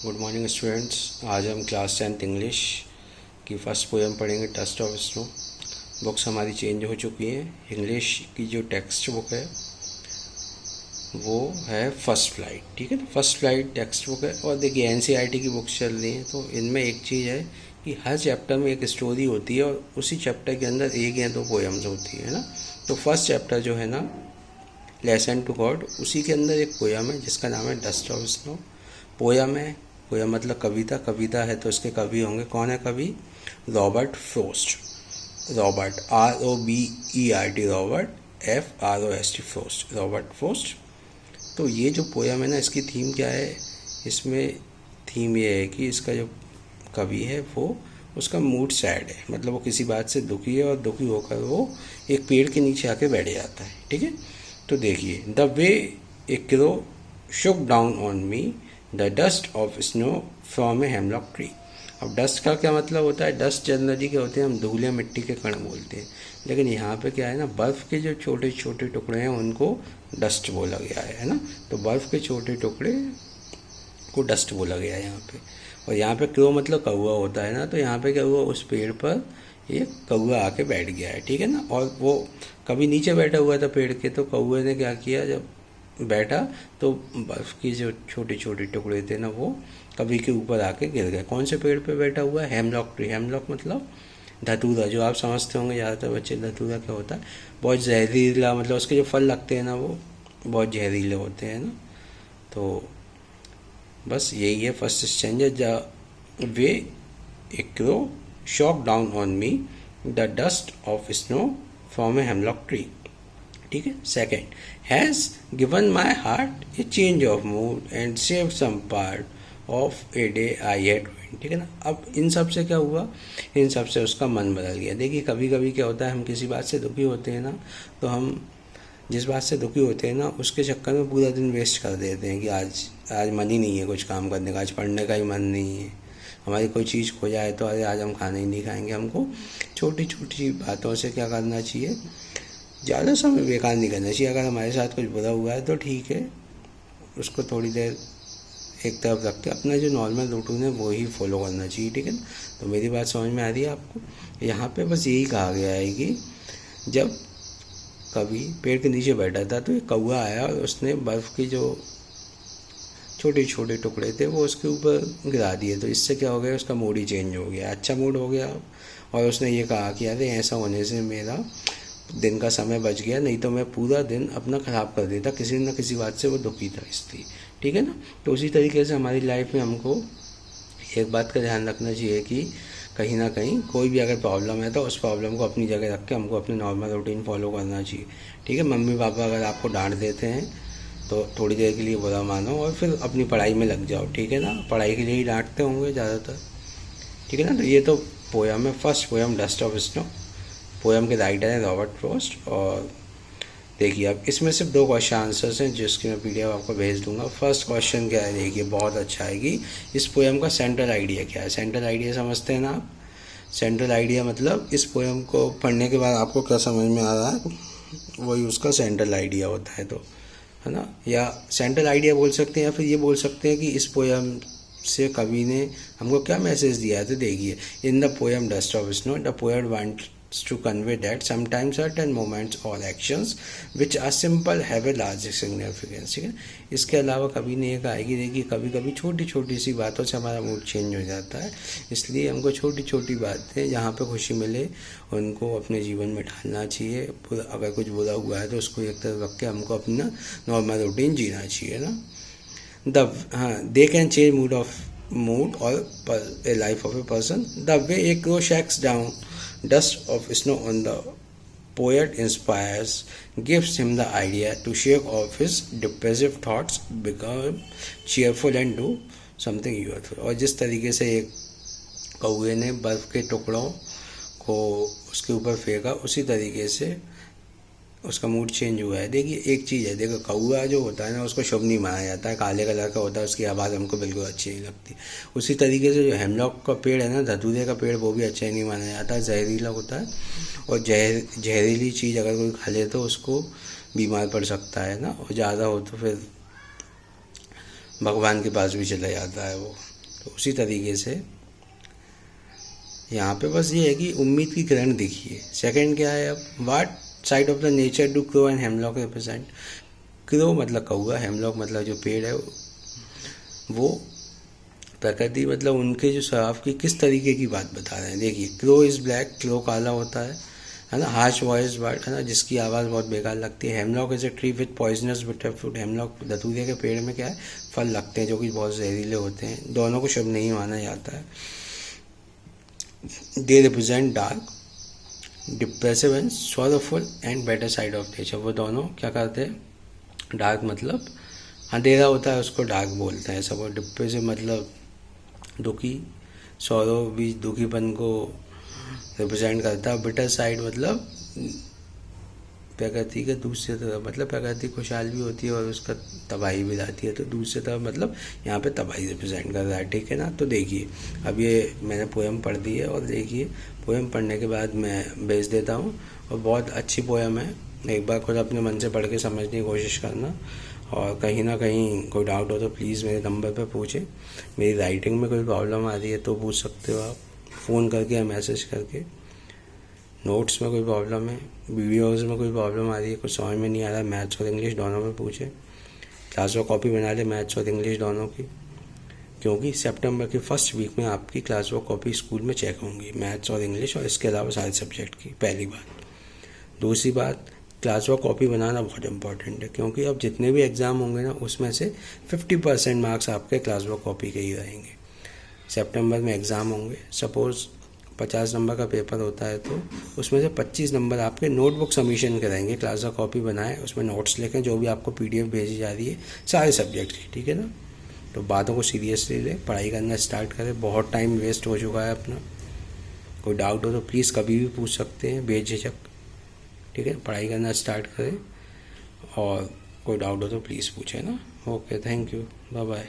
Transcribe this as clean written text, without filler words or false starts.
Good morning students. आज हम class 10th English की फ़र्स्ट पोएम पढ़ेंगे, डस्ट ऑफ स्नो। बुक्स हमारी चेंज हो चुकी हैं। इंग्लिश की जो टेक्स्ट बुक है वो है फर्स्ट फ्लाइट, ठीक है ना। फर्स्ट फ्लाइट टेक्स्ट बुक है और देखिए एनसीईआरटी की बुक्स चल रही हैं, तो इनमें एक चीज़ है कि हर चैप्टर में एक स्टोरी होती है और उसी चैप्टर के अंदर एक या दो पोएम्स होती है ना। तो फर्स्ट चैप्टर जो है ना, लेसन टू गॉड, उसी के अंदर एक पोएम है जिसका नाम है डस्ट ऑफ स्नो। पोएम है, पोएम मतलब कविता, कविता है तो इसके कवि होंगे। कौन है कवि? Robert frost. Robert ROBERT, Robert FROST, frost, Robert frost. तो ये जो पोएम है ना, इसकी थीम क्या है? इसमें थीम ये है कि इसका जो कवि है वो, उसका मूड सैड है, मतलब वो किसी बात से दुखी है और दुखी होकर वो एक पेड़ के नीचे आके बैठ जाता है, ठीक है। तो देखिए, the way a crow shook down on me the dust of snow from a hemlock tree. अब डस्ट का क्या मतलब होता है? डस्ट जनरली क्या होते हैं, हम धूले मिट्टी के कण बोलते हैं, लेकिन यहाँ पे क्या है ना, बर्फ़ के जो छोटे छोटे टुकड़े हैं उनको डस्ट बोला गया है ना। तो बर्फ़ के छोटे टुकड़े को डस्ट बोला गया है यहाँ पे। और यहाँ पे क्रो मतलब कौवा होता है ना, तो यहाँ पे क्या हुआ, उस पेड़ पर एक कौवा आके बैठ गया है, ठीक है ना। और वो कभी नीचे बैठा हुआ था पेड़ के, तो कौवे ने क्या किया, जब बैठा तो बर्फ़ की जो छोटे छोटे टुकड़े थे ना वो कभी के ऊपर आके गिर गए। कौन से पेड़ पे बैठा हुआ है? Hemlock tree. हेमलॉक मतलब धतूरा, जो आप समझते होंगे ज़्यादातर बच्चे, धतूरा क्या होता है? बहुत जहरीला, मतलब उसके जो फल लगते हैं ना वो बहुत जहरीले होते हैं ना। तो बस यही है first stanza. The way a crow shook down on me the dust of snow from a hemlock tree, ठीक है। Second, has given my heart a change of mood and saved some part of a day I had ruined, ठीक है ना। अब इन सब से क्या हुआ, इन सब से उसका मन बदल गया। देखिए कभी कभी क्या होता है, हम किसी बात से दुखी होते हैं ना, तो हम जिस बात से दुखी होते हैं ना उसके चक्कर में पूरा दिन वेस्ट कर देते हैं कि आज मन ही नहीं है कुछ काम करने का, आज पढ़ने का ही मन नहीं है। हमारी कोई चीज़ खो जाए तो अरे आज हम खाना ही नहीं खाएंगे। हमको छोटी छोटी बातों से क्या करना चाहिए, ज़्यादा समय बेकार नहीं करना चाहिए। अगर हमारे साथ कुछ बुरा हुआ है तो ठीक है, उसको थोड़ी देर एक तरफ रख के अपना जो नॉर्मल रूटीन है वो ही फॉलो करना चाहिए, ठीक है ना। तो मेरी बात समझ में आ रही है आपको? यहाँ पे बस यही कहा गया है कि जब कभी पेड़ के नीचे बैठा था तो एक कौवा आया और उसने बर्फ़ के जो छोटे छोटे टुकड़े थे वो उसके ऊपर गिरा दिए। तो इससे क्या हो गया, उसका मूड ही चेंज हो गया, अच्छा मूड हो गया। और उसने ये कहा कि अरे ऐसा होने से मेरा दिन का समय बच गया, नहीं तो मैं पूरा दिन अपना ख़राब कर देता, किसी न किसी बात से वो दुखी था इसलिए, ठीक है ना। तो उसी तरीके से हमारी लाइफ में हमको एक बात का ध्यान रखना चाहिए कि कहीं ना कहीं कोई भी अगर प्रॉब्लम है तो उस प्रॉब्लम को अपनी जगह रख के हमको अपने नॉर्मल रूटीन फॉलो करना चाहिए, ठीक है। मम्मी पापा अगर आपको डांट देते हैं तो थोड़ी देर के लिए बुरा मानो और फिर अपनी पढ़ाई में लग जाओ, ठीक है ना। पढ़ाई के लिए ही डांटते होंगे ज़्यादातर, ठीक है ना। तो ये तो पोएम है, first poem dust of snow. Poem के राइटर हैं रॉबर्ट फ्रोस्ट। और देखिए अब इसमें सिर्फ 2 क्वेश्चन आंसर्स हैं जिसकी मैं PDF आपको भेज दूंगा। फर्स्ट क्वेश्चन क्या है, देखिए बहुत अच्छा है कि इस पोएम का सेंट्रल आइडिया क्या है। सेंट्रल आइडिया समझते हैं ना आप? सेंट्रल आइडिया मतलब इस पोएम को पढ़ने के बाद आपको क्या समझ में आ रहा है, वही उसका सेंट्रल आइडिया होता है, तो है ना। या सेंट्रल आइडिया बोल सकते हैं, या फिर ये बोल सकते हैं कि इस पोएम से कवि ने हमको क्या मैसेज दिया है। तो देखिए, in the poem dust of snow the poet wants to convey that sometimes certain moments or actions which are simple have a large significance, ठीक है। इसके अलावा कभी ने ये कहा है कि देखिए कभी कभी छोटी छोटी सी बातों से हमारा मूड चेंज हो जाता है, इसलिए हमको छोटी छोटी बातें जहाँ पे खुशी मिले उनको अपने जीवन में ढालना चाहिए। अगर कुछ बुरा हुआ है तो उसको एक तरफ रख के हमको अपना नॉर्मल रूटीन जीना चाहिए ना। दे कैन चेंज मूड और a life of a person. The way a crow shakes down dust of snow on the poet inspires, gives him the idea to shake off his depressive thoughts, become cheerful and do something useful. और जिस तरीके से एक कौवे ने बर्फ़ के टुकड़ों को उसके ऊपर फेंका, उसी तरीके से उसका मूड चेंज हुआ है। देखिए एक चीज़ है, देखो कौवा जो होता है ना उसको शुभ नहीं माना जाता है, काले कलर का होता है, उसकी आवाज़ हमको बिल्कुल अच्छी नहीं लगती। उसी तरीके से जो हेमलॉक का पेड़ है ना, धतूरे का पेड़, वो भी अच्छा नहीं माना जाता है, जहरीला होता है। और जहरीली चीज़ अगर कोई खा ले तो उसको बीमार पड़ सकता है ना, और ज़्यादा हो तो फिर भगवान के पास भी चला जाता है वो। तो उसी तरीके से यहाँ पे बस ये है कि उम्मीद की किरण दिखिए। सेकंड क्या है, अब what side of the nature do crow and hemlock represent. Crow मतलब कौआ, हेमलॉक मतलब जो पेड़ है वो प्रकृति मतलब उनके जो स्वभाव की किस तरीके की बात बता रहे हैं। देखिए, क्रो इज़ ब्लैक, क्रो काला होता है ना, हार्श वॉइस बर्ड है ना, जिसकी आवाज़ बहुत बेकार लगती है। Hemlock is a tree with poisonous bitter fruit. Hemlock धतूरे के पेड़ में क्या है, फल लगते हैं जो कि बहुत जहरीले होते हैं। दोनों को शुभ नहीं माना जाता है। They represent dark, depressive and sorrowful and better side of nature. वो दोनों क्या करते हैं, डार्क मतलब अंधेरा होता है उसको डार्क बोलते हैं सब। डिप्रेसिव मतलब दुखी, सौरव भी दुखीपन को रिप्रेजेंट करता है। बिटर साइड मतलब प्रकृति के दूसरी तरफ, मतलब प्रकृति खुशहाल भी होती है और उसका तबाही भी लाती है। तो दूसरी तरफ मतलब यहाँ पे तबाही रिप्रेजेंट कर रहा है, ठीक है ना। तो देखिए, अब ये मैंने पोएम पढ़ दी है और देखिए पोएम पढ़ने के बाद मैं भेज देता हूँ। और बहुत अच्छी पोएम है, एक बार खुद अपने मन से पढ़ के समझने की कोशिश करना। और कहीं ना कहीं कोई डाउट हो तो प्लीज़ मेरे नंबर पे पूछें। मेरी राइटिंग में कोई प्रॉब्लम आ रही है तो पूछ सकते हो आप, फ़ोन करके या मैसेज करके। नोट्स में कोई प्रॉब्लम है, वीडियोज़ में कोई प्रॉब्लम आ रही है, कुछ समझ में नहीं आ रहा है, मैथ्स और इंग्लिश दोनों में पूछें। क्लास वर्क कॉपी बना ले मैथ्स और इंग्लिश दोनों की, क्योंकि सितंबर की फर्स्ट वीक में आपकी क्लास वर्क कॉपी स्कूल में चेक होंगी, मैथ्स और इंग्लिश और इसके अलावा सारे सब्जेक्ट की। पहली बात। दूसरी बात, क्लास वर्क कॉपी बनाना बहुत इंपॉर्टेंट है, क्योंकि अब जितने भी एग्ज़ाम होंगे ना उसमें से 50% मार्क्स आपके क्लास वर्क कॉपी के ही रहेंगे। सितंबर में एग्ज़ाम होंगे, सपोज़ 50 नंबर का पेपर होता है तो उसमें से 25 नंबर आपके नोटबुक सबमिशन कराएंगे। क्लास वर्क कॉपी बनाएं, उसमें नोट्स लिखें, जो भी आपको PDF भेजी जा रही है सारे सब्जेक्ट की, ठीक है ना। तो बातों को सीरियसली लें, पढ़ाई करना स्टार्ट करें। बहुत टाइम वेस्ट हो चुका है अपना। कोई डाउट हो तो प्लीज़ कभी भी पूछ सकते हैं बेझिझक, ठीक है। पढ़ाई करना स्टार्ट करें और कोई डाउट हो तो प्लीज़ पूछें ना। Okay, thank you, bye bye.